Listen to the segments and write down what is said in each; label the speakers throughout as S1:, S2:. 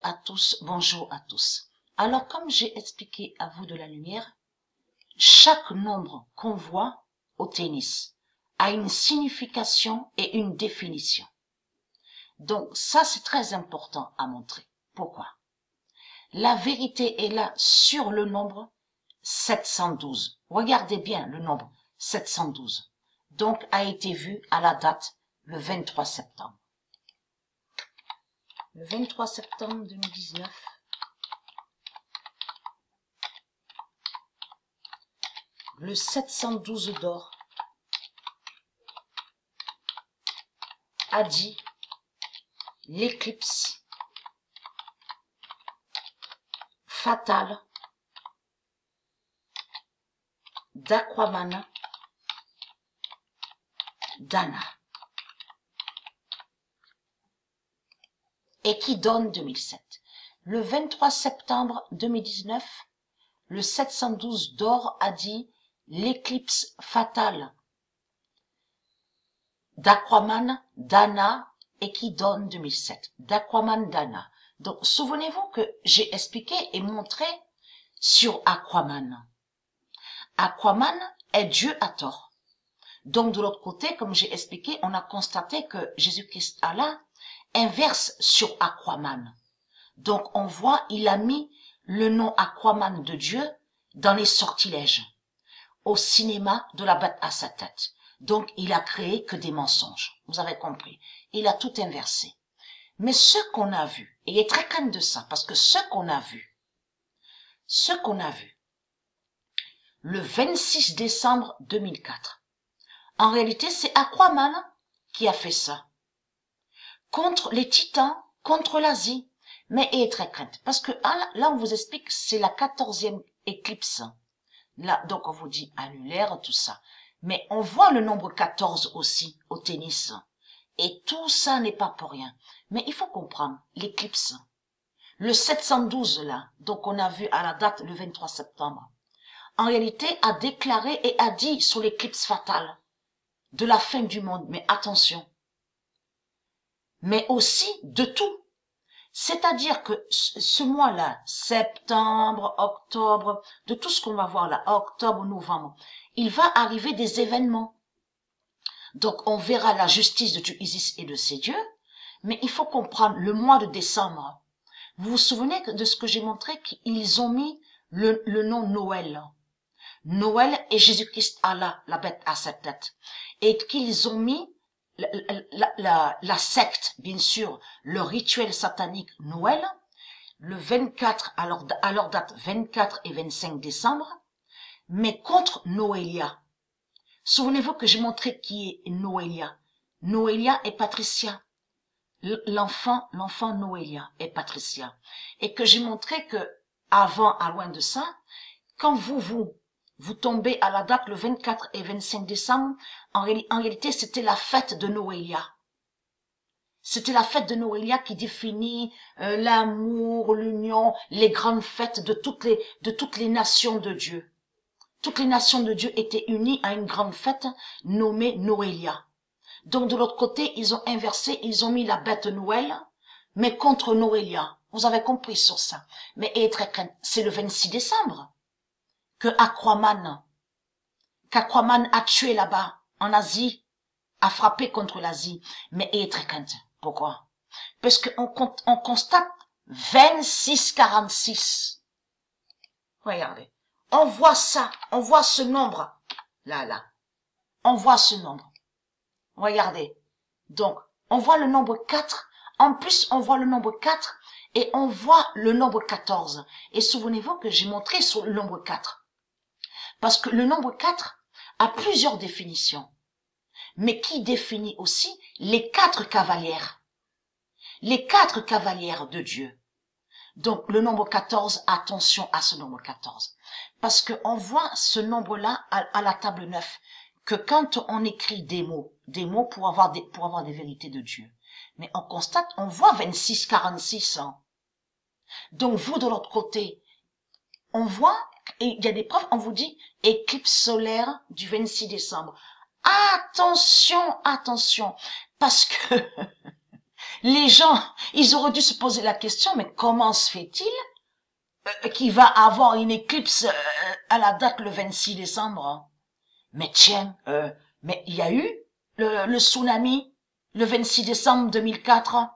S1: À tous, bonjour à tous. Alors, comme j'ai expliqué à vous de la lumière, chaque nombre qu'on voit au tennis a une signification et une définition. Donc, ça, c'est très important à montrer. Pourquoi? La vérité est là sur le nombre 712. Regardez bien le nombre 712. Donc, a été vu à la date le 23 septembre. Le 23 septembre 2019. Le 712 d'or a dit l'éclipse fatale d'Aquaman Dana et qui donne 2007. Le 23 septembre 2019, le 712 d'or a dit l'éclipse fatale d'Aquaman Dana et qui donne 2007. D'Aquaman Dana. Donc, souvenez-vous que j'ai expliqué et montré sur Aquaman. Aquaman est Dieu à tort. Donc, de l'autre côté, comme j'ai expliqué, on a constaté que Jésus-Christ Allah inverse sur Aquaman. Donc, on voit, il a mis le nom Aquaman de Dieu dans les sortilèges, au cinéma de la bête à sa tête. Donc, il a créé que des mensonges. Vous avez compris. Il a tout inversé. Mais ce qu'on a vu, et il est très crainte de ça, parce que ce qu'on a vu, le 26 décembre 2004, en réalité, c'est Aquaman qui a fait ça. Contre les titans, contre l'Asie. Mais il est très crainte. Parce que là, on vous explique, c'est la 14e éclipse. Là, donc on vous dit annulaire, tout ça. Mais on voit le nombre 14 aussi au tennis. Et tout ça n'est pas pour rien. Mais il faut comprendre, l'éclipse. Le 712 là, donc on a vu à la date le 23 septembre, en réalité a déclaré et a dit sur l'éclipse fatale de la fin du monde. Mais attention. Mais aussi de tout. C'est-à-dire que ce mois-là, septembre, octobre, de tout ce qu'on va voir là, octobre, novembre, il va arriver des événements. Donc, on verra la justice de Dieu Isis et de ses dieux, mais il faut comprendre le mois de décembre. Vous vous souvenez de ce que j'ai montré qu'ils ont mis le nom Noël. Noël et Jésus-Christ Allah, la bête à sa tête. Et qu'ils ont mis la secte, bien sûr, le rituel satanique Noël, le 24, à leur date 24 et 25 décembre, mais contre Noélia. Souvenez-vous que j'ai montré qui est Noélia. Noélia et Patricia. L'enfant Noélia et Patricia. Et que j'ai montré que, avant, à loin de ça, quand vous tombez à la date le 24 et 25 décembre, en réalité, c'était la fête de Noélia. C'était la fête de Noélia qui définit l'amour, l'union, les grandes fêtes de toutes les nations de Dieu. Toutes les nations de Dieu étaient unies à une grande fête nommée Noélia. Donc de l'autre côté, ils ont inversé, ils ont mis la bête Noël, mais contre Noélia. Vous avez compris sur ça. Mais c'est le 26 décembre que qu'Aquaman a tué là-bas, en Asie, a frappé contre l'Asie. Mais il est très crainte. Pourquoi? Parce qu'on constate 26-46. Regardez. On voit ça, on voit ce nombre. Là. On voit ce nombre. Regardez. Donc, on voit le nombre 4. En plus, on voit le nombre 4 et on voit le nombre 14. Et souvenez-vous que j'ai montré sur le nombre 4. Parce que le nombre 4 a plusieurs définitions. Mais qui définit aussi les 4 cavalières. Les 4 cavalières de Dieu. Donc, le nombre 14, attention à ce nombre 14. Parce qu'on voit ce nombre-là à la table 9, que quand on écrit des mots pour avoir des vérités de Dieu. Mais on constate, on voit 26, 46 ans. Donc, vous, de l'autre côté, on voit, et il y a des preuves, on vous dit, éclipse solaire du 26 décembre. Attention, parce que Les gens, ils auraient dû se poser la question, mais comment se fait-il qu'il va avoir une éclipse à la date le 26 décembre? Mais tiens, mais il y a eu le tsunami le 26 décembre 2004.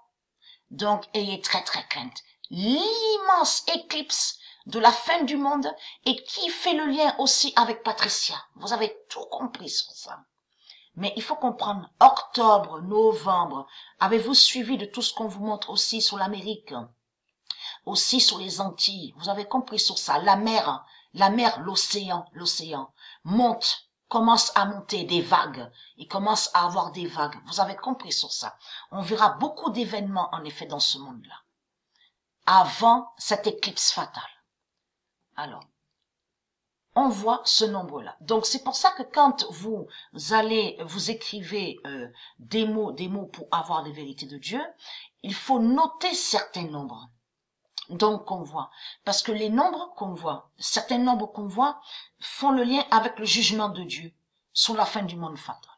S1: Donc, ayez très très crainte. L'immense éclipse de la fin du monde et qui fait le lien aussi avec Patricia. Vous avez tout compris sur ça. Mais il faut comprendre, octobre, novembre, avez-vous suivi de tout ce qu'on vous montre aussi sur l'Amérique, aussi sur les Antilles? Vous avez compris sur ça. La mer, l'océan monte, commence à monter des vagues. Il commence à avoir des vagues. Vous avez compris sur ça. On verra beaucoup d'événements, en effet, dans ce monde-là, avant cette éclipse fatale. Alors, on voit ce nombre-là. Donc, c'est pour ça que quand vous écrivez des mots pour avoir les vérités de Dieu, il faut noter certains nombres. Donc, qu'on voit. Parce que les nombres qu'on voit, certains nombres qu'on voit, font le lien avec le jugement de Dieu sur la fin du monde fatal.